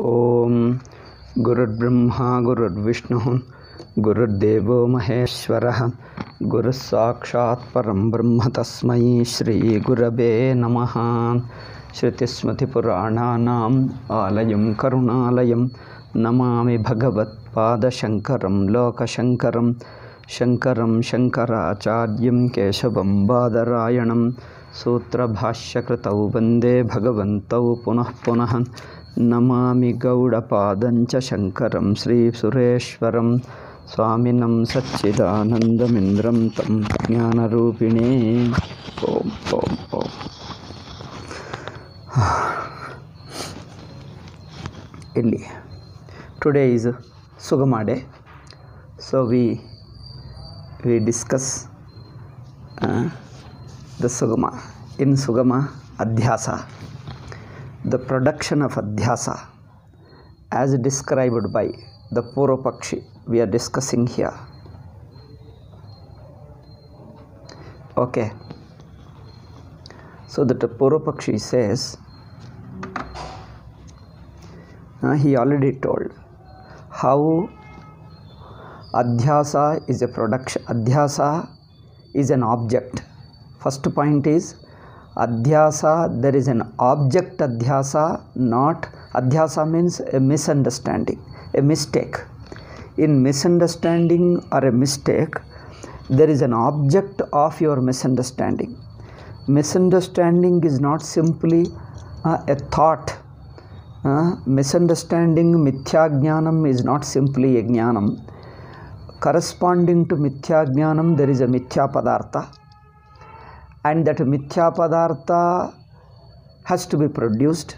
ओम गुरुर्ब्रह्मा गुरुर्विष्णु गुरुर्देवो महेश्वरः गुरुः साक्षात् परं ब्रह्म तस्मै श्री गुरवे नमः। श्रुतिस्मृतिपुराणानाम् आलयं करुणालयं नमामि भगवत्पादशङ्करं लोकशङ्करं शङ्करं शङ्कराचार्यं केशवं बादरायणं सूत्रभाष्यकृतौ वन्दे भगवन्तौ पुनः पुनः। नमामि गौडपादञ्च शङ्करं श्रीसुरेश्वरं स्वामिनं सच्चिदानन्दमिन्द्रं तं ज्ञानरूपिणे। Om Om Om. Illi. Today is Sugama day, so we discuss the Sugama. In Sugama, Adhyasa, the production of Adhyasa as described by the Purvapakshi, we are discussing here. Okay, so that the Purvapakshi says, he already told how Adhyasa is a production. Adhyasa is an object. First point is Adhyasa, there is an object Adhyasa, not Adhyasa means a misunderstanding, a mistake. In misunderstanding or a mistake, there is an object of your misunderstanding. Misunderstanding is not simply a thought. Misunderstanding, mithya jnanam, is not simply a jnanam. Corresponding to mithya jnanam, there is a mithya padartha, and that mithya padartha has to be produced,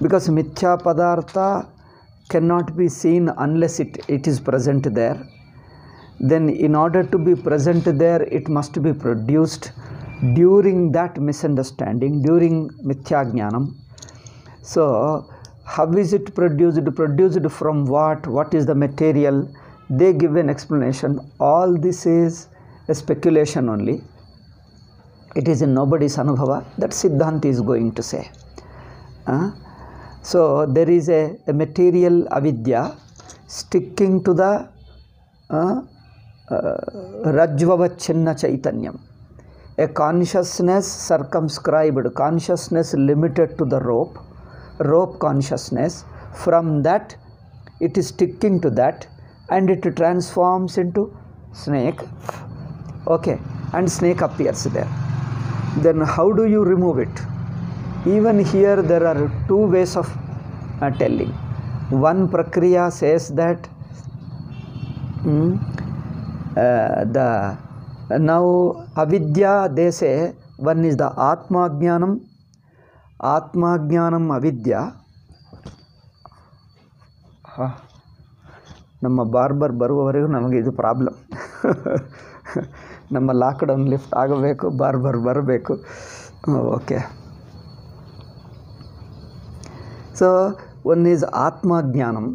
because mithya padartha cannot be seen unless it is present there. Then in order to be present there, it must be produced during that misunderstanding, during mithya jnanam. So how is it produced? Produced from what? What is the material? They give an explanation. All this is a speculation only. It is in nobody's anubhava. That Siddhanta is going to say. So there is a material avidya sticking to the Rajvavachinna Chaitanyam. A consciousness circumscribed, consciousness limited to the rope consciousness. From that, it is sticking to that, and it transforms into snake. Okay, and snake appears there. Then how do you remove it? Even here there are two ways of telling. One prakriya says that now avidya, they say, one is the atma jnanam avidya. ನಮ್ಮ barber ಬರುವವರೆಗೂ ನಮಗೆ ಇದು problem. ನಮ್ಮ lockdown lift ಆಗಬೇಕು, barber ಬರಬೇಕು. Okay, so one is ಆತ್ಮಜ್ಞಾನಂ.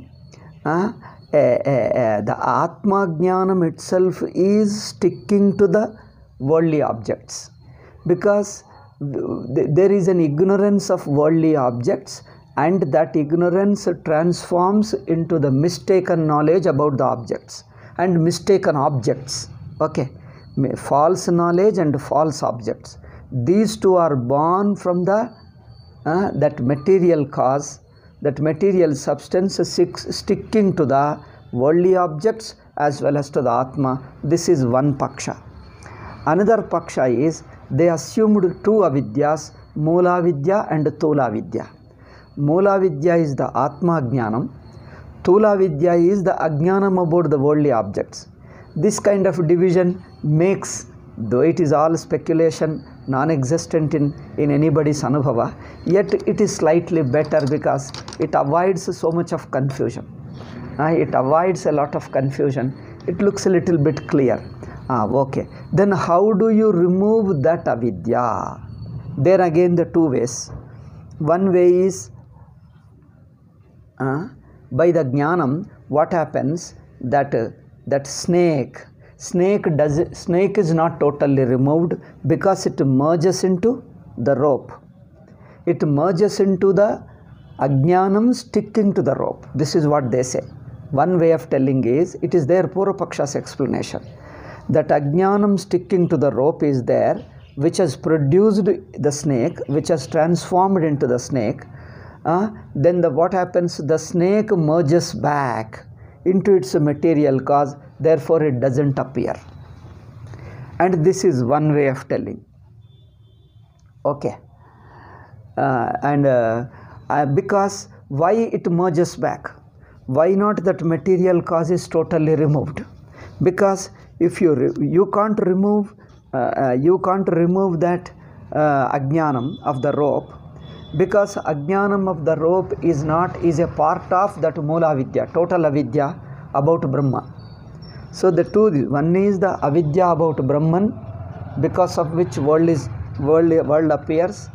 The Atma Jnanam itself is sticking to the worldly objects, because there is an ignorance of worldly objects, and that ignorance transforms into the mistaken knowledge about the objects and mistaken objects. Okay, false knowledge and false objects. These two are born from the that material cause, that material substance sticking to the worldly objects as well as to the Atma. This is one paksha. Another paksha is they assumed two avidyas, Moola Vidya and Tula Vidya. Moola Vidya is the Atma Jnanam. Tula Vidya is the Ajnanam about the worldly objects. This kind of division makes, though it is all speculation, non-existent in anybody's anubhava, yet it is slightly better because it avoids so much of confusion. It avoids a lot of confusion. It looks a little bit clear. Okay. Then how do you remove that avidya? There again the two ways. One way is by the jnanam. What happens? That snake is not totally removed, because it merges into the rope. It merges into the Ajnanam sticking to the rope. This is what they say. One way of telling is, it is their Purvapaksha's explanation, that Ajnanam sticking to the rope is there, which has produced the snake, which has transformed into the snake. Then what happens? The snake merges back into its material cause, therefore it doesn't appear. And this is one way of telling. Okay. Because why it merges back? Why not that material cause is totally removed? Because if you can't remove that Ajnanam of the rope, because Ajnanam of the rope is a part of that Mula Vidya, total avidya about Brahma. So the two, one is the avidya about Brahman, because of which world appears.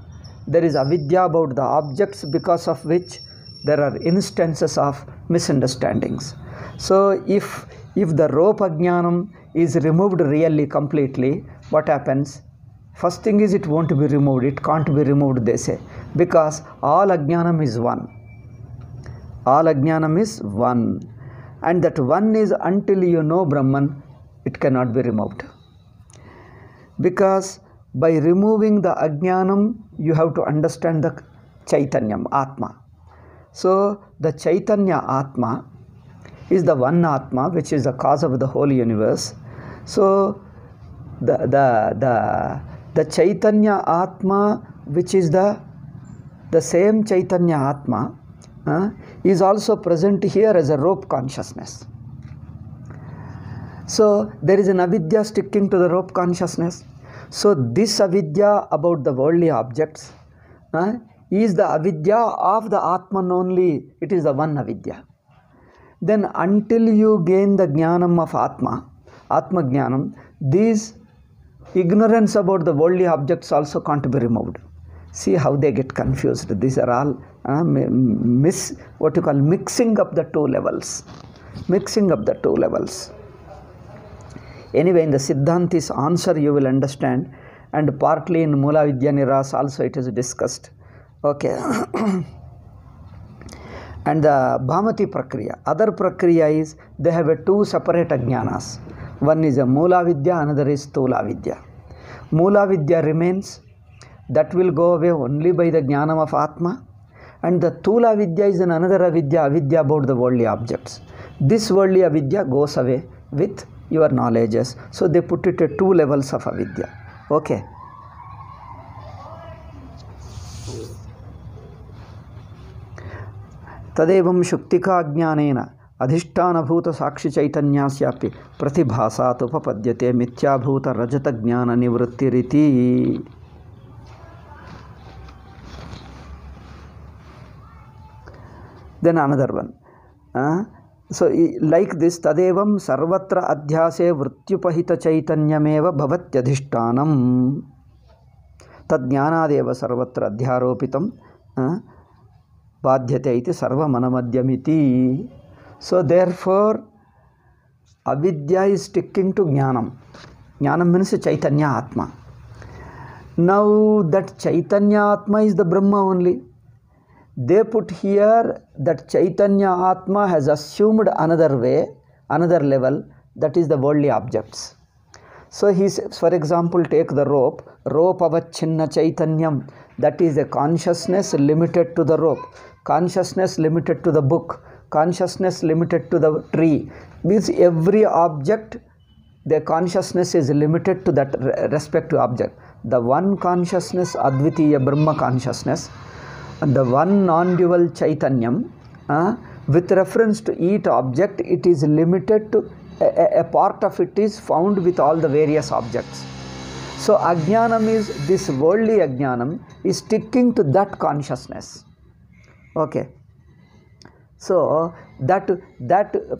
There is avidya about the objects, because of which there are instances of misunderstandings. So if the rope Ajnanam is removed really completely, what happens? First thing is, it won't be removed. It can't be removed, they say, because all Ajnanam is one. All Ajnanam is one. And that one is, until you know Brahman, it cannot be removed. Because by removing the Ajnanam, you have to understand the Chaitanyam, Atma. So the Chaitanya Atma is the one Atma, which is the cause of the whole universe. So the Chaitanya Atma, which is the same Chaitanya Atma, is also present here as a rope consciousness. So there is an avidya sticking to the rope consciousness. So this avidya about the worldly objects is the avidya of the Atman only. It is the one avidya. Then until you gain the jnanam of Atma jnanam, these ignorance about the worldly objects also can't be removed. See how they get confused. These are all mixing up the two levels. Mixing up the two levels. Anyway, in the Siddhanti's answer you will understand, and partly in Mula Vidya Niras also it is discussed. Okay. And the Bhamati Prakriya, other Prakriya is, they have two separate Ajnanas. One is a Mula Vidya, another is Stula Vidya. Mula Vidya remains, that will go away only by the Jnanam of Atma. And the Stula Vidya is another avidya about the worldly objects. This worldly avidya goes away with your knowledges. So they put it at two levels of avidya. Okay. Tadevam Shuktika Ajnanena Adhishtana Bhuta Sakshi Chaitanyasyapi Pratibhasat Upapadyate Mithya Bhuta Rajata Jnana Nivrittiriti. Then another one. So like this, Tadevam Sarvatra Adhyase Vrutyupahita Chaitanyameva Bhavatyadhishtanam Tadjnanadeva Sarvatra Adhyaropitam Badhyate iti Sarva Manamadhyamiti. So therefore, avidya is sticking to Jnanam. Jnanam means Chaitanya Atma. Now that Chaitanya Atma is the Brahma only. They put here that Chaitanya Atma has assumed another way, another level, that is the worldly objects. So he says, for example, take the rope avachinna Chaitanyam, that is a consciousness limited to the rope, consciousness limited to the book, consciousness limited to the tree. Means every object, the consciousness is limited to that respective object. The one consciousness, Advitiya Brahma consciousness, and the one non-dual Chaitanyam, with reference to each object, it is limited to a part of it is found with all the various objects. So Ajnanam is, this worldly Ajnanam is sticking to that consciousness. Okay. So that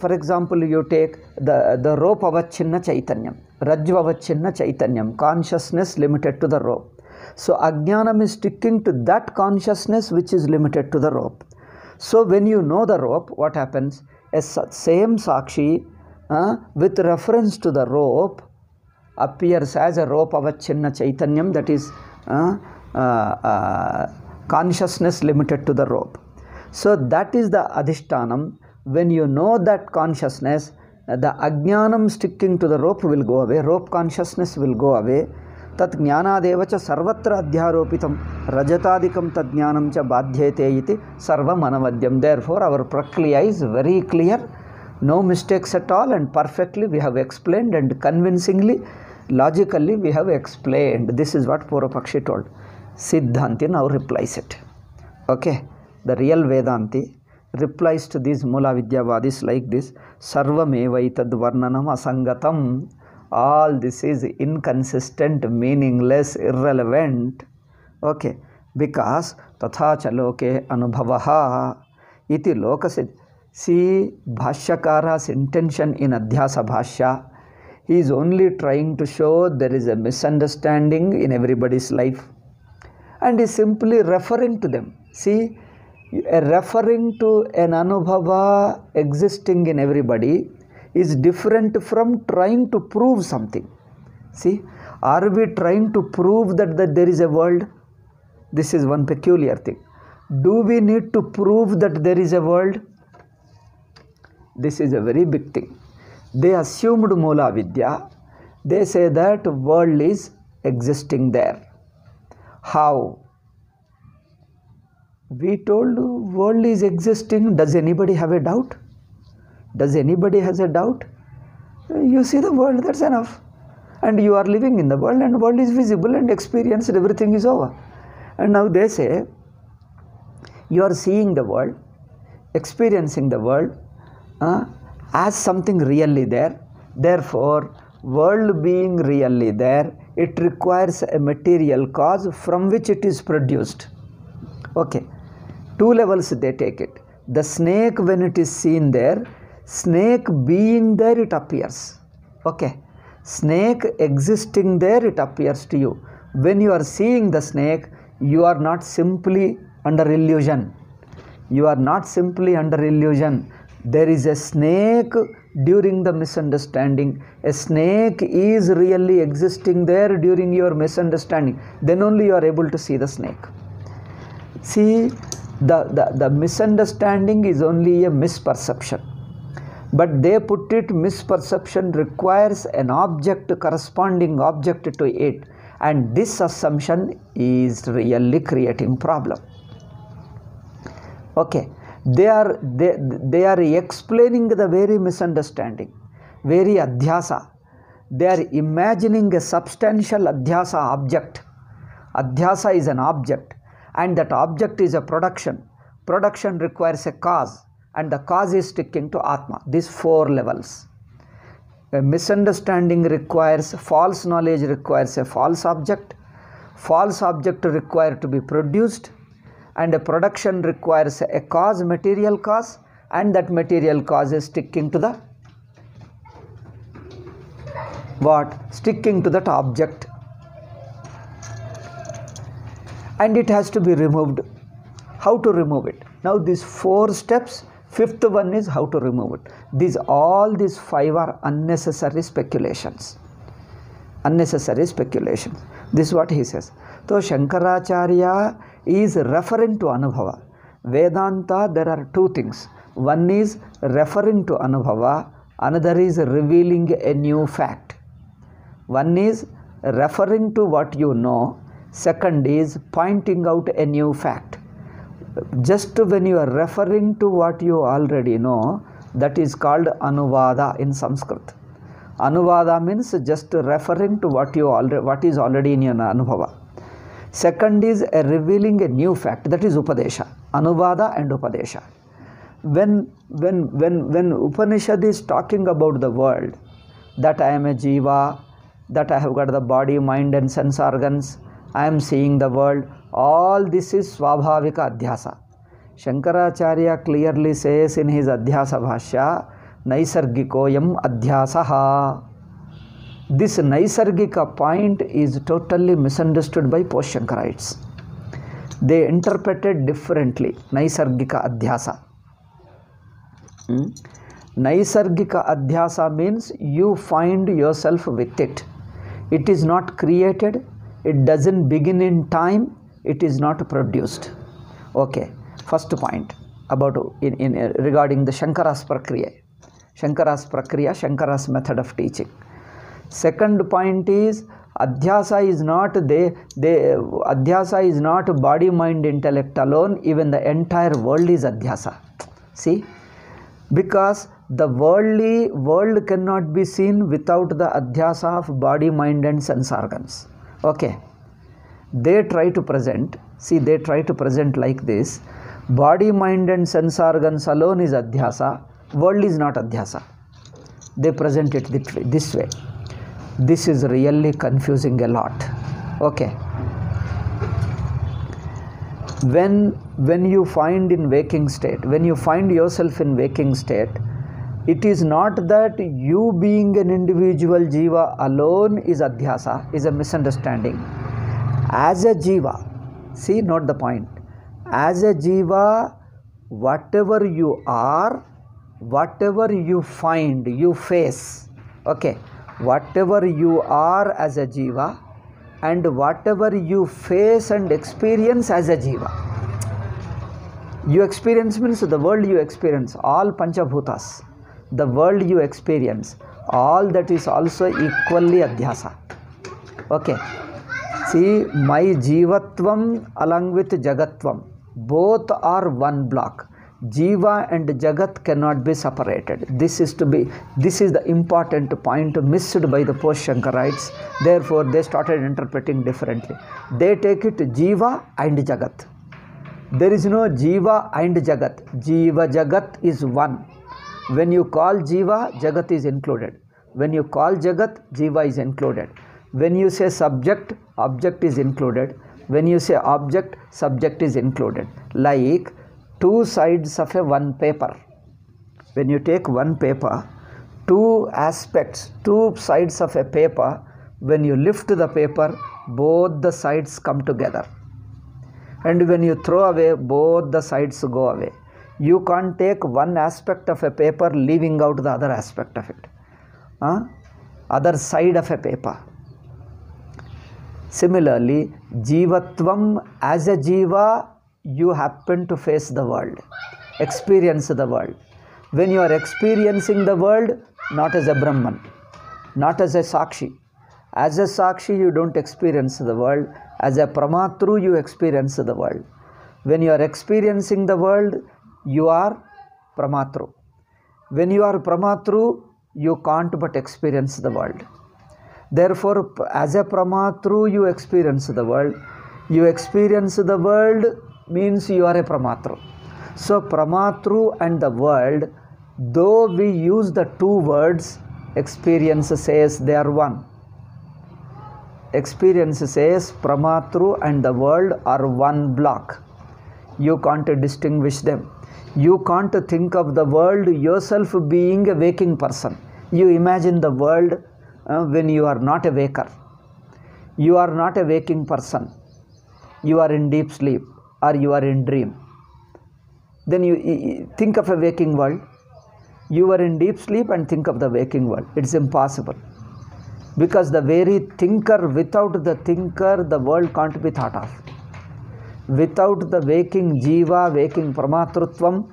for example, you take the rope avachinna Chaitanyam, Rajva avachinna Chaitanyam, consciousness limited to the rope. So Ajnanam is sticking to that consciousness which is limited to the rope. So when you know the rope, what happens? A same Sakshi with reference to the rope appears as a rope avachinna Chaitanyam, that is consciousness limited to the rope. So that is the adhishtanam. When you know that consciousness, the ajnanam sticking to the rope will go away, rope consciousness will go away. Tat jnanadeva cha sarvatra adhyaropitam rajatadikam tad jnanam cha badhyate iti sarvam anavadyam. Therefore our prakriya is very clear, no mistakes at all, and perfectly we have explained, and convincingly, logically we have explained. This is what Purvapakshi told. Siddhanti now replies it. Okay, the real Vedanti replies to these Mula Vidyavadis like this: Sarvamevaitad varnanam asangatam. All this is inconsistent, meaningless, irrelevant. Okay, because tathacha loke anubhavaha iti lokasiddha. See, Bhashyakara's intention in Adhyasa Bhashya, he is only trying to show there is a misunderstanding in everybody's life, and is simply referring to them. See, referring to an anubhava existing in everybody is different from trying to prove something. See, are we trying to prove that there is a world? This is one peculiar thing. Do we need to prove that there is a world? This is a very big thing. They assumed Mula Vidya. They say that world is existing there. How? We told world is existing. Does anybody have a doubt? Does anybody has a doubt? You see the world, that's enough. And you are living in the world, and the world is visible and experienced, everything is over. And now they say, you are seeing the world, experiencing the world as something really there. Therefore, world being really there, it requires a material cause from which it is produced. Okay, two levels they take it. The snake, when it is seen there, snake being there, it appears. Okay, snake existing there, it appears to you. When you are seeing the snake, you are not simply under illusion. You are not simply under illusion. There is a snake during the misunderstanding. A snake is really existing there during your misunderstanding. Then only you are able to see the snake. See, the misunderstanding is only a misperception. But they put it, misperception requires an object, corresponding object to it. And this assumption is really creating problem. Okay, they are explaining the very misunderstanding, very adhyasa. They are imagining a substantial adhyasa object. Adhyasa is an object, and that object is a production. Production requires a cause, and the cause is sticking to Atma. These four levels. A misunderstanding requires, false knowledge requires a false object required to be produced, and a production requires a cause, material cause, and that material cause is sticking to the what? Sticking to that object, and it has to be removed. How to remove it? Now these four steps, fifth one is how to remove it. All these five are unnecessary speculations. Unnecessary speculations. This is what he says. So Shankaracharya is referring to Anubhava. Vedanta, there are two things. One is referring to Anubhava, another is revealing a new fact. One is referring to what you know, second is pointing out a new fact. Just when you are referring to what you already know, that is called Anuvada in Sanskrit. Anuvada means just referring to what is already in your Anubhava. Second is revealing a new fact, that is Upadesha. Anuvada and Upadesha. When Upanishad is talking about the world, that I am a jiva, that I have got the body, mind and sense organs, I am seeing the world, all this is Swabhavika Adhyasa. Shankaracharya clearly says in his Adhyasa Bhashya, Naisargikoyam Adhyasaha. This Naisargika point is totally misunderstood by post-Shankarites. They interpreted differently Naisargika Adhyasa. Naisargika Adhyasa means you find yourself with it. It is not created, it doesn't begin in time, it is not produced. Okay, first point. about in regarding the Shankara's Prakriya. Shankara's method of teaching. Second point is Adhyasa is not Adhyasa is not body, mind, intellect alone. Even the entire world is Adhyasa. See, because the world cannot be seen without the Adhyasa of body, mind, and sense organs. Okay, they try to present. See, they try to present like this: body, mind, and sense organs alone is Adhyasa. World is not Adhyasa. They present it this way. This is really confusing a lot. Okay. When you find in waking state, when you find yourself in waking state, it is not that you being an individual jiva alone is Adhyasa, is a misunderstanding. As a jiva, see, note the point. As a jiva, whatever you are, whatever you find, you face. Okay. Whatever you are as a jiva and whatever you face and experience as a jiva. You experience means the world you experience, all Panchabhutas, the world you experience, all that is also equally Adhyasa. Okay. See, my jivatvam along with jagatvam, both are one block. Jiva and Jagat cannot be separated. This is the important point missed by the post-Shankarites. Therefore, they started interpreting differently. They take it Jiva and Jagat. There is no Jiva and Jagat. Jiva Jagat is one. When you call Jiva, Jagat is included. When you call Jagat, Jiva is included. When you say subject, object is included. When you say object, subject is included. Like two sides of one paper. When you take one paper, two aspects, two sides of a paper, when you lift the paper, both the sides come together. And when you throw away, both the sides go away. You can't take one aspect of a paper leaving out the other aspect of it. Other side of a paper. Similarly, Jivatvam, as a jiva, you happen to face the world, experience the world. When you are experiencing the world, not as a Brahman, not as a Sakshi. As a Sakshi, you don't experience the world. As a Pramatru, you experience the world. When you are experiencing the world, you are Pramatru. When you are Pramatru, you can't but experience the world. Therefore, as a Pramatru, you experience the world. You experience the world means you are a Pramatru. So, Pramatru and the world, though we use the two words, experience says they are one. Experience says Pramatru and the world are one block. You can't distinguish them. You can't think of the world yourself being a waking person. You imagine the world when you are not a waker. You are not a waking person. You are in deep sleep or you are in dream. Then you think of a waking world. You are in deep sleep and think of the waking world. It's impossible. Because the very thinker, without the thinker, the world can't be thought of. Without the waking jiva, waking pramatrutvam,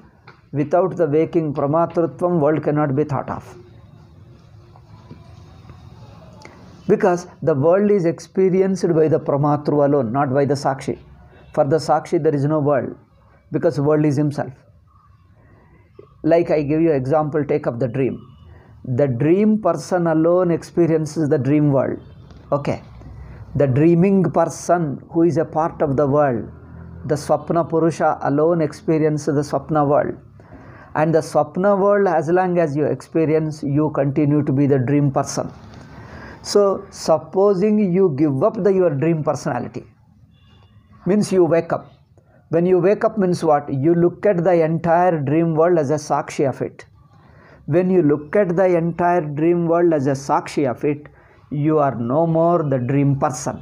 without the waking pramatrutvam, world cannot be thought of. Because the world is experienced by the pramatru alone, not by the sakshi. For the sakshi, there is no world, because world is himself. Like I give you an example, take up the dream. The dream person alone experiences the dream world. Okay. The dreaming person who is a part of the world, the Swapna Purusha alone experiences the Swapna world. And the Swapna world, as long as you experience, you continue to be the dream person. So, supposing you give up your dream personality, means you wake up. When you wake up means what? You look at the entire dream world as a sakshi of it. When you look at the entire dream world as a sakshi of it, you are no more the dream person.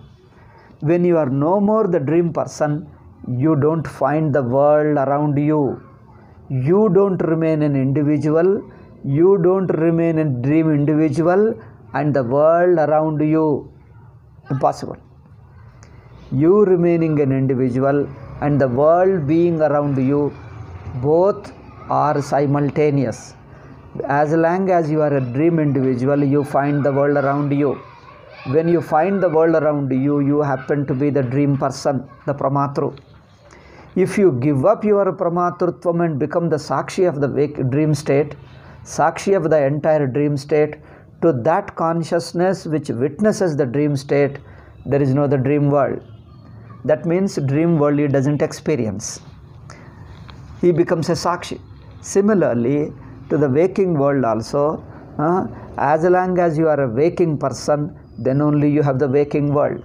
When you are no more the dream person, you don't find the world around you. You don't remain an individual. You don't remain a dream individual, and the world around you, impossible. You remaining an individual and the world being around you, Both are simultaneous. As long as you are a dream individual, you find the world around you. When you find the world around you, you happen to be the dream person, the Pramatru. If you give up your Pramatrutvam and become the Sakshi of the dream state, Sakshi of the entire dream state, to that consciousness which witnesses the dream state, there is no the dream world. That means dream world he doesn't experience. He becomes a Sakshi. Similarly, to the waking world also, as long as you are a waking person, then only you have the waking world.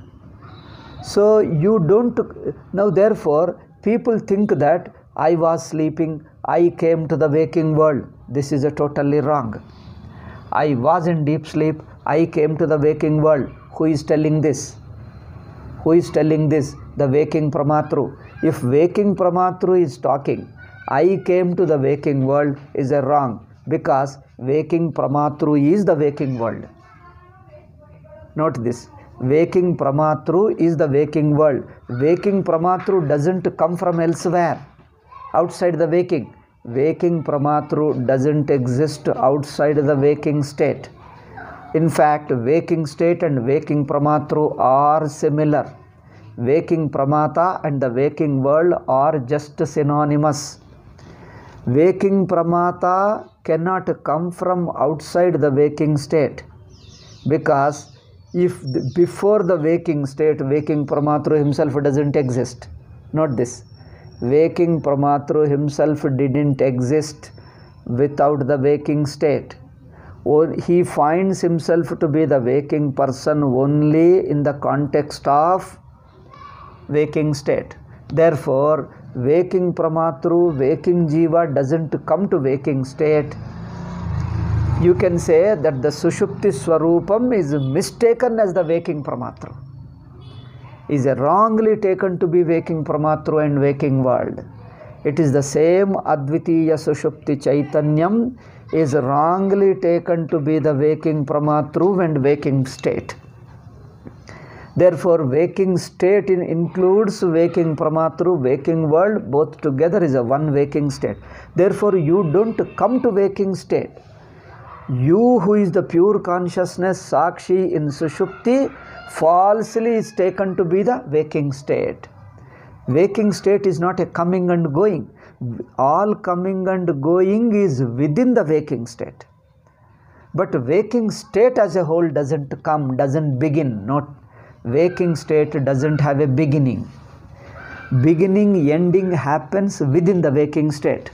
So you don't, now therefore, people think that I was sleeping, I came to the waking world. This is a totally wrong. I was in deep sleep, I came to the waking world. Who is telling this? Who is telling this? The waking Pramatru. If waking Pramatru is talking, I came to the waking world, is a wrong, because waking Pramatru is the waking world. Note this. Waking Pramatru is the waking world. Waking Pramatru doesn't come from elsewhere, outside the waking. Waking Pramatru doesn't exist outside the waking state. In fact, waking state and waking Pramatru are similar. Waking Pramata and the waking world are just synonymous. Waking Pramata cannot come from outside the waking state, because if before the waking state, waking Pramatru himself doesn't exist. Note this. Waking Pramatru himself didn't exist without the waking state. He finds himself to be the waking person only in the context of waking state. Therefore, waking Pramatru, waking Jiva doesn't come to waking state. You can say that the Sushupti Swarupam is mistaken as the waking Pramatru. Is wrongly taken to be waking Pramatru and waking world. It is the same Advitiya Sushupti Chaitanyam is wrongly taken to be the waking Pramatru and waking state. Therefore, waking state includes waking Pramatru, waking world, both together is a one waking state. Therefore, you don't come to waking state. You who is the pure consciousness, Sakshi in Sushupti, falsely is taken to be the waking state. Waking state is not a coming and going. All coming and going is within the waking state. But waking state as a whole doesn't come, doesn't begin. Not waking state doesn't have a beginning. Beginning, ending happens within the waking state.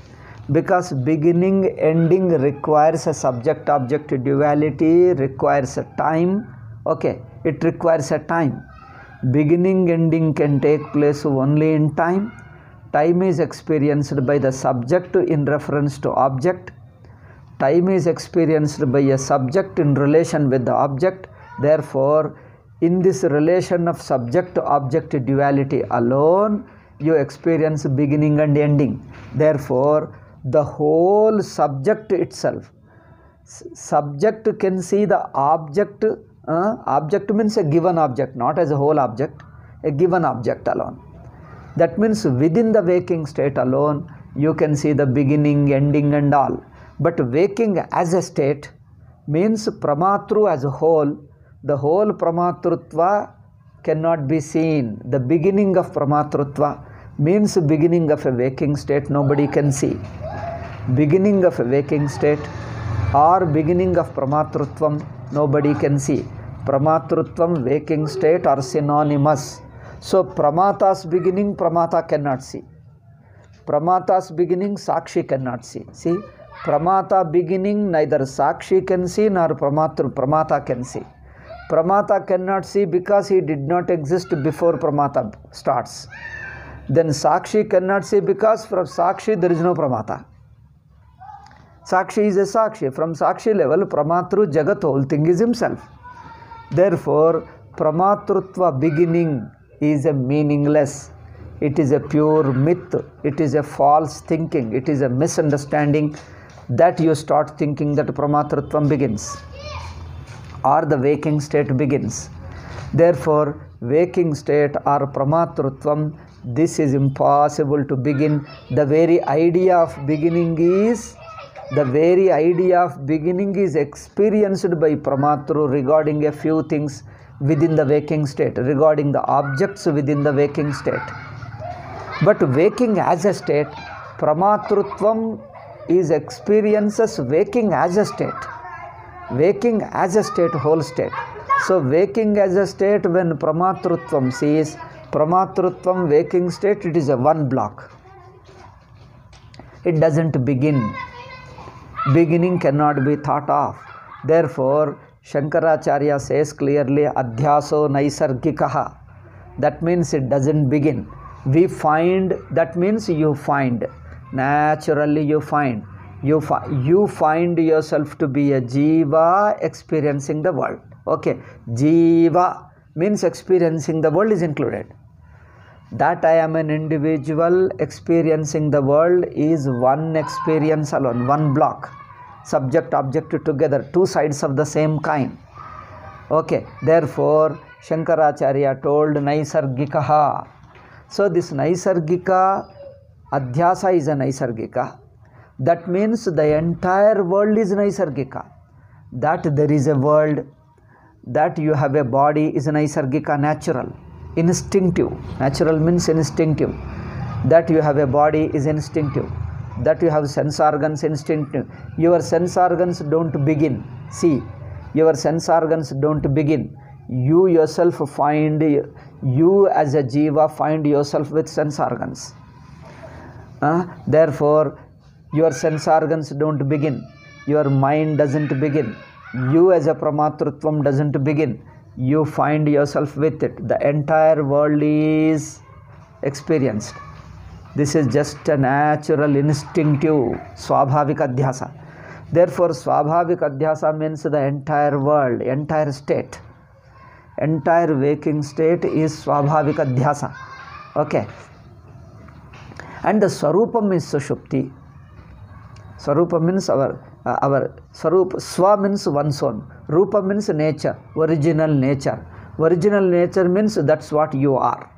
Because beginning, ending requires a subject-object duality, requires a time. Okay, it requires a time. Beginning, ending can take place only in time. Time is experienced by the subject in reference to object. Time is experienced by a subject in relation with the object. Therefore, in this relation of subject-object duality alone, you experience beginning and ending. Therefore, the whole subject itself, subject can see the object. Object means a given object, not as a whole object, a given object alone. That means within the waking state alone, you can see the beginning, ending and all. But waking as a state means Pramatru as a whole. The whole Pramatrutva cannot be seen. The beginning of Pramatrutva means beginning of a waking state nobody can see. Beginning of a waking state or beginning of Pramatrutvam nobody can see. Pramatrutvam, waking state are synonymous. So Pramata's beginning Pramata cannot see. Pramata's beginning Sakshi cannot see. See, Pramata beginning neither Sakshi can see nor Pramata can see. Pramata cannot see because he did not exist before Pramata starts. Then Sakshi cannot see because from Sakshi there is no Pramata. Sakshi is a Sakshi. From Sakshi level, Pramatru, Jagat, whole thing is himself. Therefore, Pramatrutva beginning is a meaningless. It is a pure myth. It is a false thinking. It is a misunderstanding that you start thinking that Pramatrutvam begins or the waking state begins. Therefore, waking state or Pramatrutvam This is impossible to begin. The very idea of beginning is experienced by Pramatru regarding a few things within the waking state, regarding the objects within the waking state. But waking as a state, Pramatrutvam is experiences waking as a state. Waking as a state, whole state. So waking as a state, when Pramatrutvam sees, Pramatrutvam waking state, it is a one block. It doesn't begin. Beginning cannot be thought of. Therefore, Shankaracharya says clearly, Adhyaso Naisargikaha. That means it doesn't begin. We find, that means you find. Naturally you find. You find yourself to be a Jiva experiencing the world. Okay. Jiva means experiencing the world is included. That I am an individual experiencing the world is one experience alone, one block. Subject, object together, two sides of the same kind. Okay. Therefore, Shankaracharya told Naisargikaha. So this Naisargika, Adhyasa is a Naisargika. That means the entire world is Naisargika. That there is a world, that you have a body is Naisargika, natural, instinctive. Natural means instinctive. That you have a body is instinctive. That you have sense organs, instinctive. Your sense organs don't begin. See, your sense organs don't begin. You yourself find, you as a Jiva find yourself with sense organs. Therefore, your sense organs don't begin. Your mind doesn't begin. You as a Pramatrutvam doesn't begin. You find yourself with it. The entire world is experienced. This is just a natural, instinctive, Swabhavik Adhyasa. Therefore, Swabhavik Adhyasa means the entire world, entire state. Entire waking state is Swabhavik Adhyasa. Okay. And the Swarupam is Sushupti. Swarupa means our Swarupa. Swa means one's own. Rupa means nature, original nature. Original nature means that's what you are.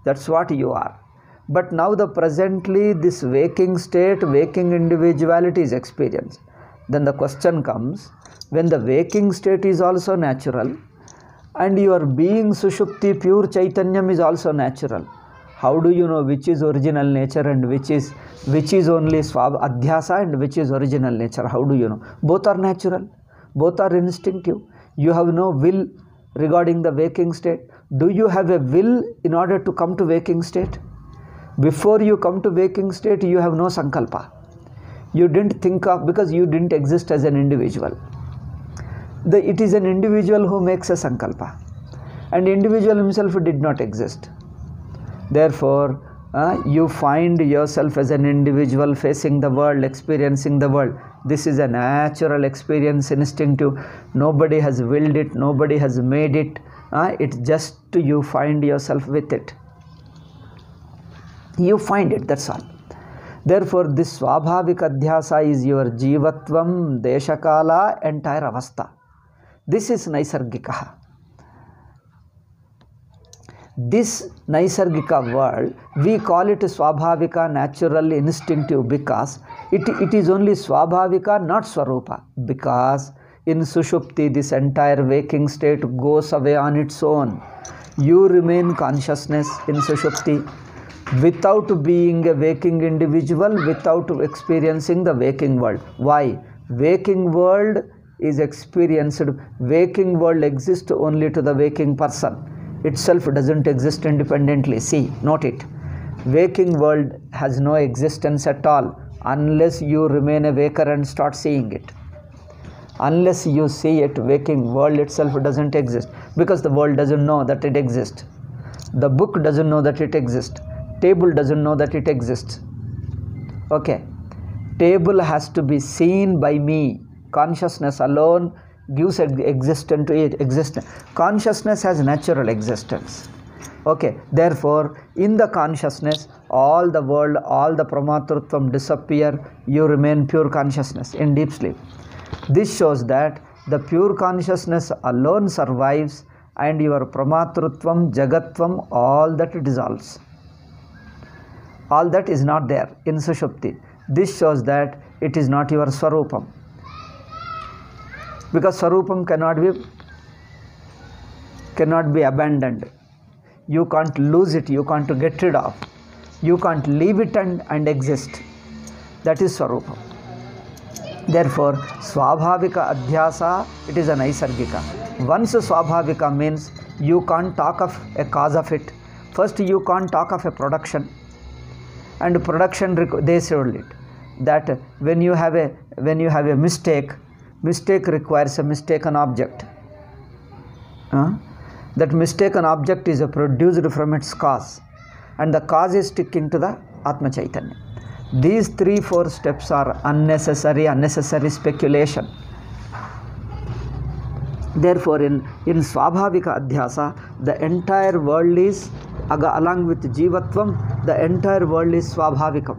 That's what you are. But now presently this waking state, waking individuality is experienced. Then the question comes, when the waking state is also natural and your being Sushupti, pure Chaitanyam is also natural, how do you know which is original nature and which is only Swab Adhyasa and which is original nature? How do you know? Both are natural. Both are instinctive. You have no will regarding the waking state. Do you have a will in order to come to waking state? Before you come to waking state, you have no sankalpa. You didn't think of, because you didn't exist as an individual. It is an individual who makes a sankalpa. And individual himself did not exist. Therefore, you find yourself as an individual facing the world, experiencing the world. This is a natural experience, instinctive. Nobody has willed it, nobody has made it. It's just you find yourself with it. You find it, that's all. Therefore, this Swabhavik Adhyasa is your Jivatvam, Deshakala, entire Avastha. This is Naisargikaha. This Naisargika world, we call it Swabhavika, natural, instinctive, because it is only Swabhavika, not Swarupa. Because in Sushupti, this entire waking state goes away on its own. You remain consciousness in Sushupti without being a waking individual, without experiencing the waking world. Why? Waking world is experienced. Waking world exists only to the waking person. Itself doesn't exist independently. See, note it. Waking world has no existence at all unless you remain a waker and start seeing it. Unless you see it, waking world itself doesn't exist, because the world doesn't know that it exists. The book doesn't know that it exists. Table doesn't know that it exists. Okay. Table has to be seen by me. Consciousness alone gives existence to it. Consciousness has natural existence. Okay. Therefore, in the consciousness, all the world, all the Pramatrutvam disappear. You remain pure consciousness in deep sleep. This shows that the pure consciousness alone survives and your Pramatrutvam, Jagatvam, all that dissolves. All that is not there in Sushupti. This shows that it is not your Swarupam. Because Swarupam cannot be abandoned. You can't lose it, you can't get rid of. You can't leave it and exist. That is Swarupam. Therefore, Swabhavika Adhyasa, it is a Naisargika. Once Swabhavika means you can't talk of a cause of it. First, you can't talk of a production. And production, they showed it. That when you have a mistake requires a mistaken object. That mistaken object is produced from its cause. And the cause is sticking to the Atma Chaitanya. These 3-4 steps are unnecessary speculation. Therefore, in Swabhavika Adhyasa, the entire world is, along with Jivatvam, the entire world is Swabhavikam.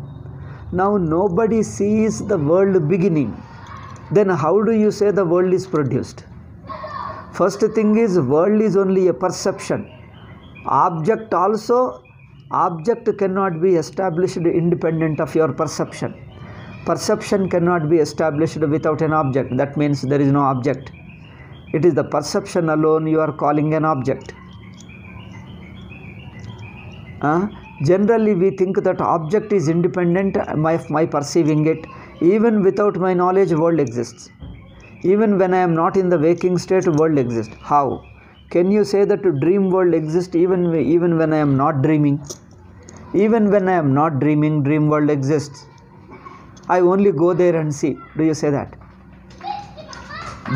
Now, nobody sees the world beginning. Then how do you say the world is produced? First thing is, world is only a perception. Object cannot be established independent of your perception. Perception cannot be established without an object. That means there is no object. It is the perception alone you are calling an object. Generally, we think that object is independent of my perceiving it. Even without my knowledge, world exists. Even when I am not in the waking state, world exists. How? Can you say that dream world exists even when I am not dreaming? Even when I am not dreaming, dream world exists. I only go there and see. Do you say that?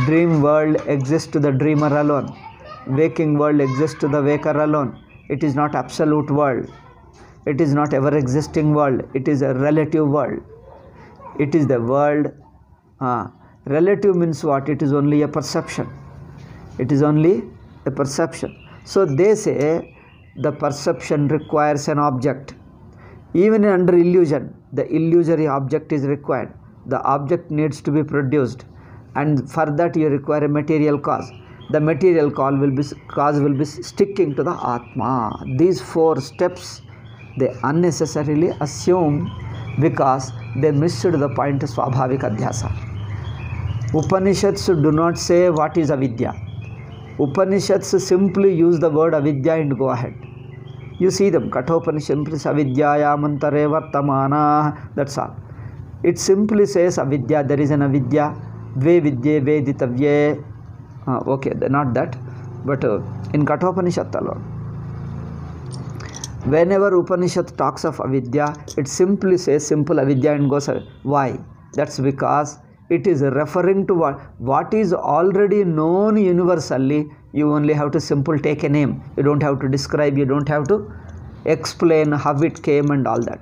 Dream world exists to the dreamer alone. Waking world exists to the waker alone. It is not absolute world. It is not ever existing world. It is a relative world. It is the world. Relative means what? It is only a perception. It is only a perception. So they say the perception requires an object. Even under illusion, the illusory object is required. The object needs to be produced, and for that you require a material cause. The material cause will be sticking to the Atma. These 4 steps they unnecessarily assume because they missed the point of Swabhavika Adhyasa. Upanishads do not say what is avidya. Upanishads simply use the word avidya and go ahead. You see them, Kathopanishad simply says avidyaya mantare vartamana, that's all. It simply says avidya, there is an avidya, ve vidye veditavye. Okay, not that, but in Kathopanishad alone. Whenever Upanishad talks of avidya, it simply says simple avidya and goes away. Why? That's because it is referring to what is already known universally. You only have to simply take a name. You don't have to describe, you don't have to explain how it came and all that.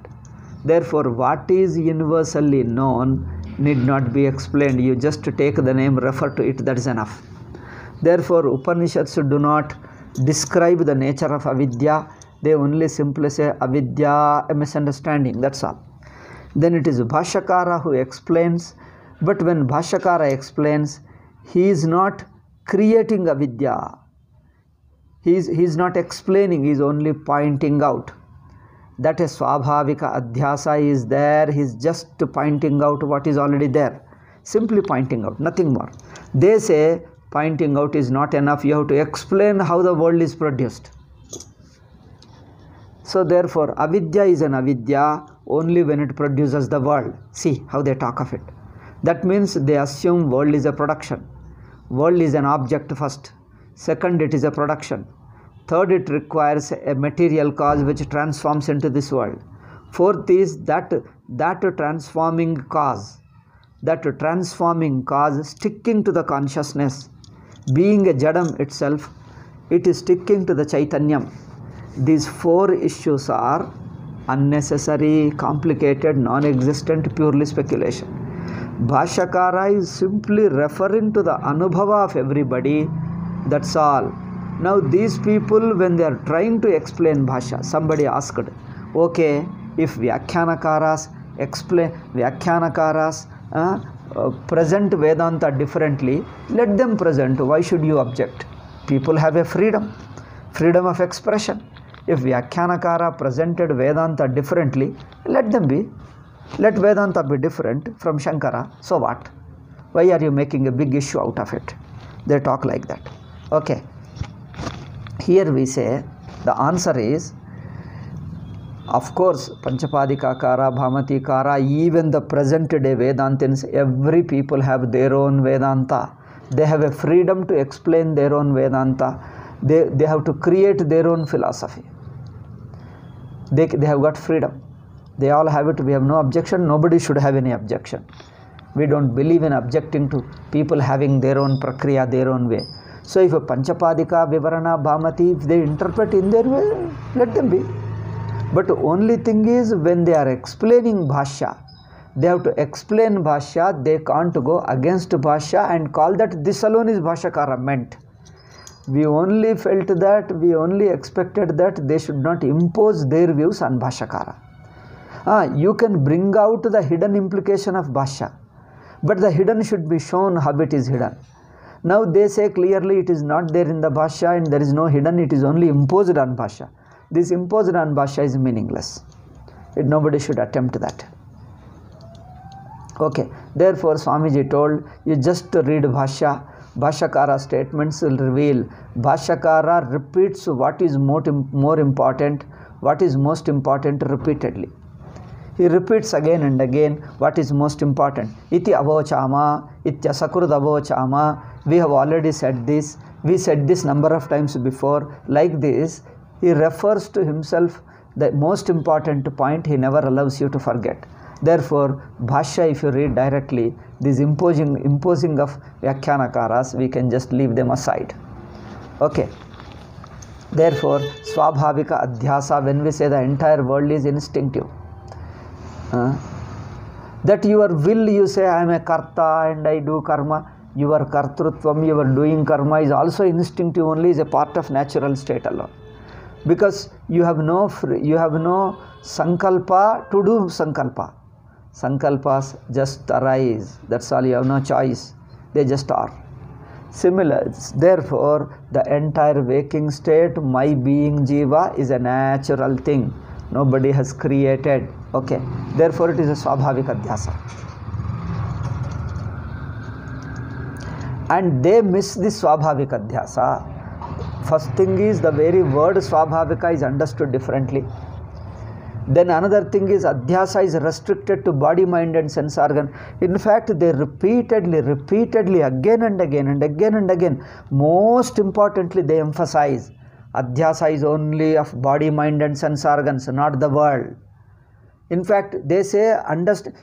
Therefore, what is universally known need not be explained. You just take the name, refer to it, that is enough. Therefore, Upanishads do not describe the nature of avidya. They only simply say avidya, a misunderstanding, that's all. Then it is Bhashyakara who explains. But when Bhashyakara explains, he is not creating avidya. He is not explaining, he is only pointing out. That is Swabhavika Adhyasa is there, he is just pointing out what is already there. Simply pointing out, nothing more. They say pointing out is not enough, you have to explain how the world is produced. So therefore, avidya is an avidya only when it produces the world. See how they talk of it. That means they assume world is a production. World is an object first. Second, it is a production. Third, it requires a material cause which transforms into this world. Fourth is that transforming cause sticking to the consciousness. Being a Jadam itself, it is sticking to the Chaitanyam. These 4 issues are unnecessary, complicated, non-existent, purely speculation. Bhashyakara is simply referring to the anubhava of everybody, that's all. Now these people, when they are trying to explain Bhashya, somebody asked, okay, if Vyakhyanakaras present Vedanta differently, let them present, why should you object? People have a freedom of expression. If Vyakhyanakara presented Vedanta differently, let them be. Let Vedanta be different from Shankara. So what? Why are you making a big issue out of it? They talk like that. Okay. Here we say the answer is, of course, Panchapadikakara, Bhamatikara, even the present day Vedantins, every people have their own Vedanta. They have a freedom to explain their own Vedanta. They have to create their own philosophy. They have got freedom. They all have it. We have no objection. Nobody should have any objection. We don't believe in objecting to people having their own prakriya, their own way. So if a Panchapadika, Vivarana, Bhamati, if they interpret in their way, let them be. But the only thing is, when they are explaining Bhashya, they have to explain Bhashya. They can't go against Bhashya and call that this alone is Bhashyakara meant. We only felt that, we only expected that they should not impose their views on Bhashyakara. You can bring out the hidden implication of Bhashya, but the hidden should be shown how it is hidden. Now they say clearly it is not there in the Bhashya and there is no hidden, it is only imposed on Bhashya. This imposed on Bhashya is meaningless. Nobody should attempt that. Okay, therefore Swamiji told, you just read Bhashya. Bhashyakara statements will reveal. Bhashyakara repeats what is more important, what is most important repeatedly. He repeats again and again what is most important. Iti avochama, itya sakrud avochama. We have already said this. We said this number of times before. Like this, he refers to himself the most important point. He never allows you to forget. Therefore, Bhashya, if you read directly, this imposing of Vyakhyanakaras, we can just leave them aside. Okay. Therefore, Swabhavika Adhyasa, when we say the entire world is instinctive, that your will, you say, I am a karta and I do karma, your kartrutvam, your doing karma is also instinctive only, is a part of natural state alone. Because you have no sankalpa to do sankalpa. Sankalpas just arise, that's all, you have no choice, they just are. Similar, therefore, the entire waking state, my being jiva, is a natural thing. Nobody has created. Okay, therefore it is a Swabhavika Adhyasa. And they miss the Swabhavika Adhyasa. First thing is, the very word Swabhavika is understood differently. Then another thing is, Adhyasa is restricted to body, mind and sense organ. In fact, they repeatedly, again and again, most importantly, they emphasize, Adhyasa is only of body, mind and sense organs, not the world. In fact, they say,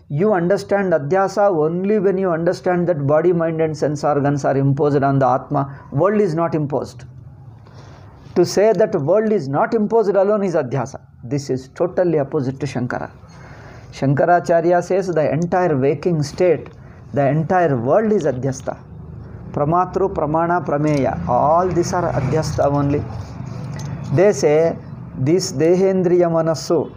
you understand Adhyasa only when you understand that body, mind and sense organs are imposed on the Atma. World is not imposed. To say that world is not imposed alone is Adhyasa. This is totally opposite to Shankara. Shankaracharya says the entire waking state, the entire world is Adhyasta. Pramatru, Pramana, Prameya, all these are Adhyasta only. They say this Dehendriya Manasu,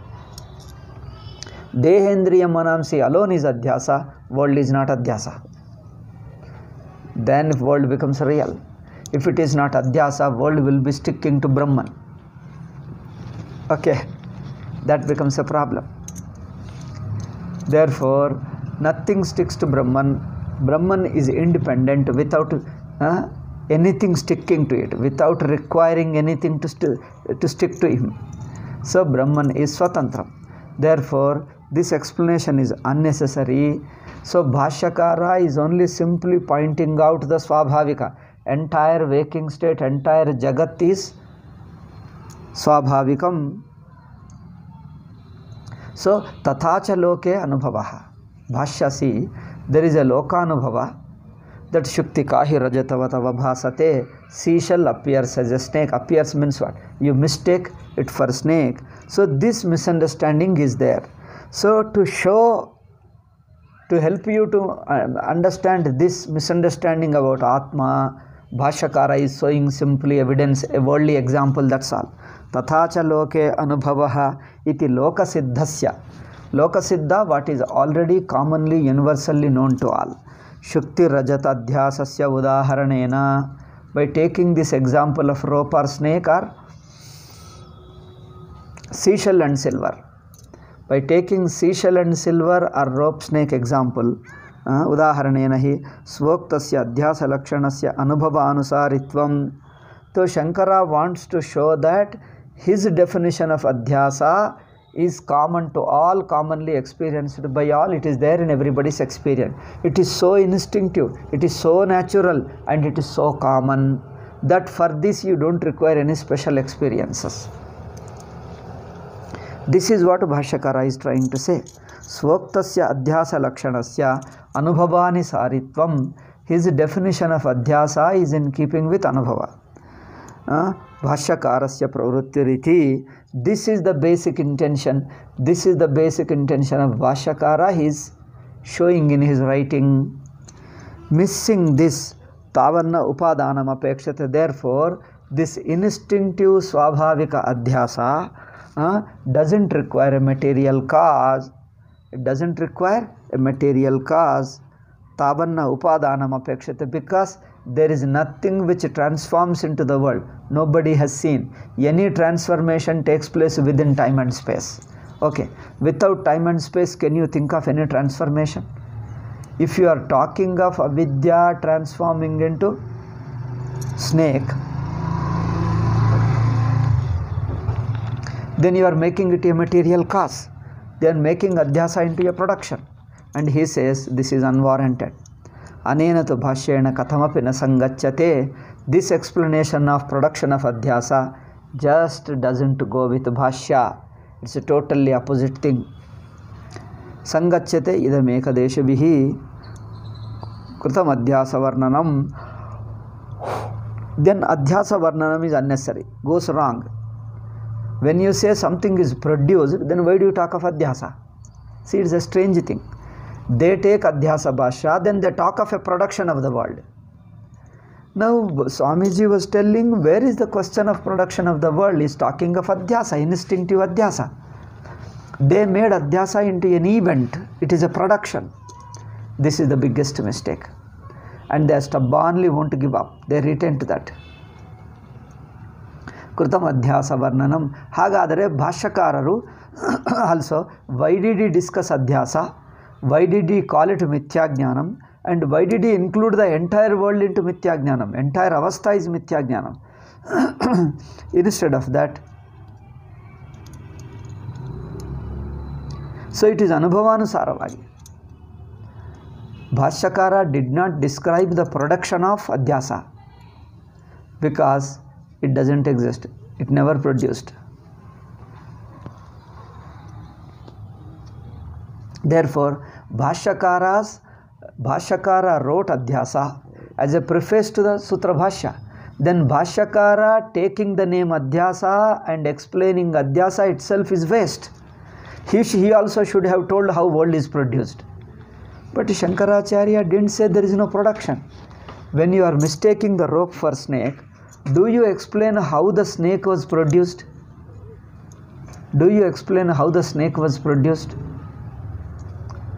Dehendriya Manamsi alone is Adhyasa, world is not Adhyasa. Then if world becomes real, if it is not Adhyasa, world will be sticking to Brahman. Okay, that becomes a problem. Therefore, nothing sticks to Brahman. Brahman is independent without anything sticking to it, without requiring anything to stick to him. So, Brahman is Swatantra. Therefore, this explanation is unnecessary. So, Bhashyakara is only simply pointing out the Swabhavika. Entire waking state, entire Jagat is Swabhavikam. So, Tathacha Loke Anubhavaha. Bhashya, see, there is a Loka Anubhava, that Shuktikahi Rajatavatava Bhasate, seashell appears as a snake. Appears means what? You mistake it for snake. So, this misunderstanding is there. So, to help you to understand this misunderstanding about Atma, Bhashyakara is showing simply evidence, a worldly example, that's all. Tathacha loke anubhavaha iti lokasiddhasya. Lokasiddha, what is already commonly universally known to all. Shukti rajata adhyasasya udaharanena. by taking this example of rope or snake or seashell and silver. By taking seashell and silver or rope snake example, उदाहरणेन हि स्वोक्तस्य अध्यासलक्षणस्य अनुभवानुसारित्वं. So Shankara wants to show that his definition of adhyasa is common to all, commonly experienced by all. It is there in everybody's experience. It is so instinctive, it is so natural, and it is so common that for this you don't require any special experiences. This is what Bhashyakara is trying to say. Swoktasya adhyasa lakshanasya anubhavani saritvam. His definition of adhyasa is in keeping with anubhava. Bhashyakarasya pravrittiriti. This is the basic intention. This is the basic intention of Bhashyakara. He is showing in his writing. Missing this tavanna upadanam apekshate. Therefore, this instinctive swabhavika adhyasa doesn't require a material cause. It doesn't require a material cause. Tavanna upadanam apekshate, because there is nothing which transforms into the world. Nobody has seen. Any transformation takes place within time and space. Okay. Without time and space, can you think of any transformation? If you are talking of avidya transforming into snake, then you are making it a material cause. They are making adhyasa into a production. And he says this is unwarranted. Anena tu bhashyena kathamapi na sangachyate. This explanation of production of adhyasa just doesn't go with bhashya. It's a totally opposite thing. Sangachyate idam ekadeshabihi kritam adhyasa varnanam. Then adhyasa varnanam is unnecessary. Goes wrong. When you say something is produced, then why do you talk of adhyasa? See, it's a strange thing. They take adhyasa bhashya, then they talk of a production of the world. Now, Swamiji was telling, where is the question of production of the world? He is talking of adhyasa, instinctive adhyasa. They made adhyasa into an event. It is a production. This is the biggest mistake. And they stubbornly won't give up. They retain to that. Kritam adhyasa varnanam. Hagadare Bhashyakararu also, why did he discuss adhyasa? Why did he call it mithya jnanam? And why did he include the entire world into mithya jnanam? Entire avastha is mithya jnanam. Instead of that, so it is anubhavanusaravagi. Bhashyakara did not describe the production of adhyasa because it doesn't exist. It never produced. Therefore, Bhashyakara wrote adhyasa as a preface to the Sutra Bhashya. Then Bhashyakara taking the name adhyasa and explaining adhyasa itself is waste. He also should have told how world is produced. But Shankaracharya didn't say there is no production. When you are mistaking the rope for snake, do you explain how the snake was produced? Do you explain how the snake was produced?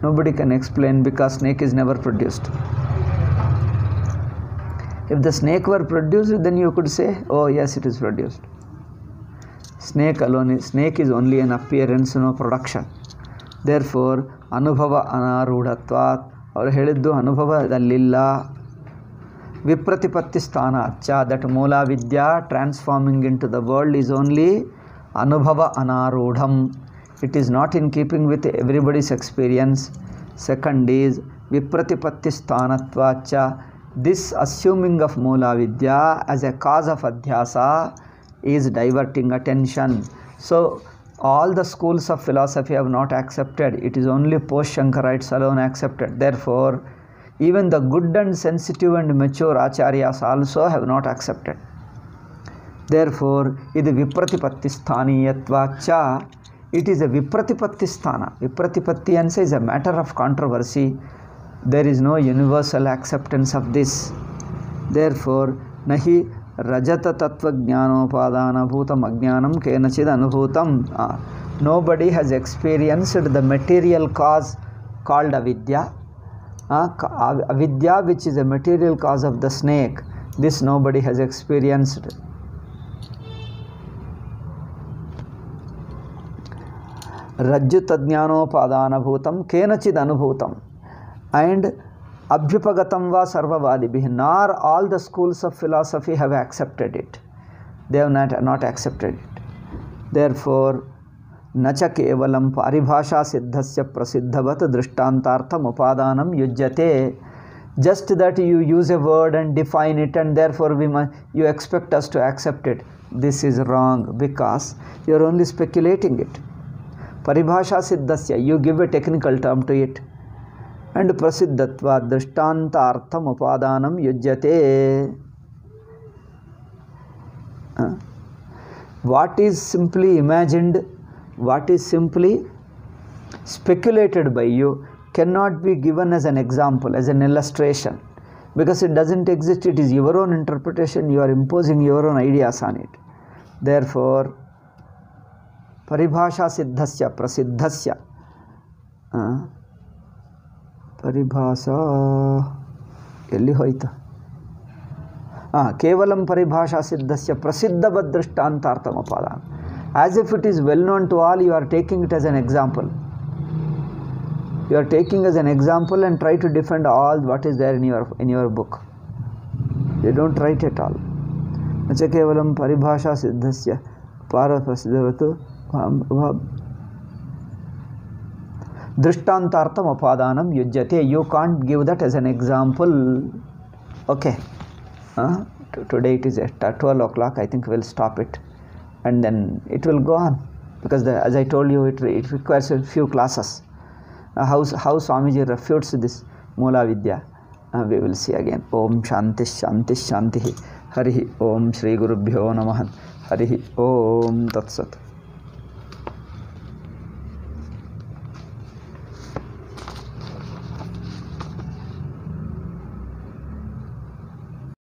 Nobody can explain because snake is never produced. If the snake were produced, then you could say, oh yes, it is produced. Snake is only an appearance, no production. Therefore, anubhava anarudhatvat, ಅವರು ಹೇಳಿದ್ದು ಅನುಭವದಲ್ಲಿಲ್ಲ. ವಿಪ್ರತಿಪತ್ತಿ ಸ್ಥಾನ ಅಚ್ಚ, that moola vidya transforming into the world is only anubhava anarudham. It is not in keeping with everybody's experience. Second is vipratipatti sthanatvacha. This assuming of moola vidya as a cause of adhyasa is diverting attention. So all the schools of philosophy have not accepted. It is only post-Shankarites alone accepted. Therefore, even the good and sensitive and mature acharyas also have not accepted. Therefore, idu vipratipatti sthaniyatvacha. It is a vipratipatti sthana. Vipratipatti answer is a matter of controversy. There is no universal acceptance of this. Therefore, nahi rajata tattva jnanopadana bhutam ajnanam kenachid anubhutam. Nobody has experienced the material cause called avidya. Avidya, which is a material cause of the snake. This nobody has experienced. Rajjutadnyanopadaanabhutam kenachid anubhutam and abhyupagatam va sarvavadibhi. Nor all the schools of philosophy have accepted it. They have not accepted it. Therefore, nacha kevalam paribhasha siddhasya prasiddhavat drishtantartham upadanam yujyate. Just that you use a word and define it, and therefore you expect us to accept it. This is wrong, because you are only speculating it. Paribhasha siddhasya, you give a technical term to it. And prasiddhatva drishtantartham upadanam yujyate. What is simply imagined, what is simply speculated by you, cannot be given as an example, as an illustration, because it doesn't exist. It is your own interpretation. You are imposing your own ideas on it. Therefore, paribhasha siddhasya prasiddhasya paribhasha elli hoita kevalam paribhasha siddhasya prasiddhavat drishtantartham upadana. As if it is well known to all, you are taking it as an example. You are taking as an example and try to defend all what is there in your book. You don't write at all. Nacha kevalam paribhasha siddhasya paraprasiddhavatu drishtantartham upadanam yujyate. You can't give that as an example. Okay. Today it is at 12 o'clock. I think we'll stop it, and then it will go on, because as I told you, it requires a few classes. How Swamiji refutes this Mula Vidya, we will see again. Om Shanti Shanti Shanti. Harihi Om Shri Gurubhyo Namaha. Harihi Om Tat Sat.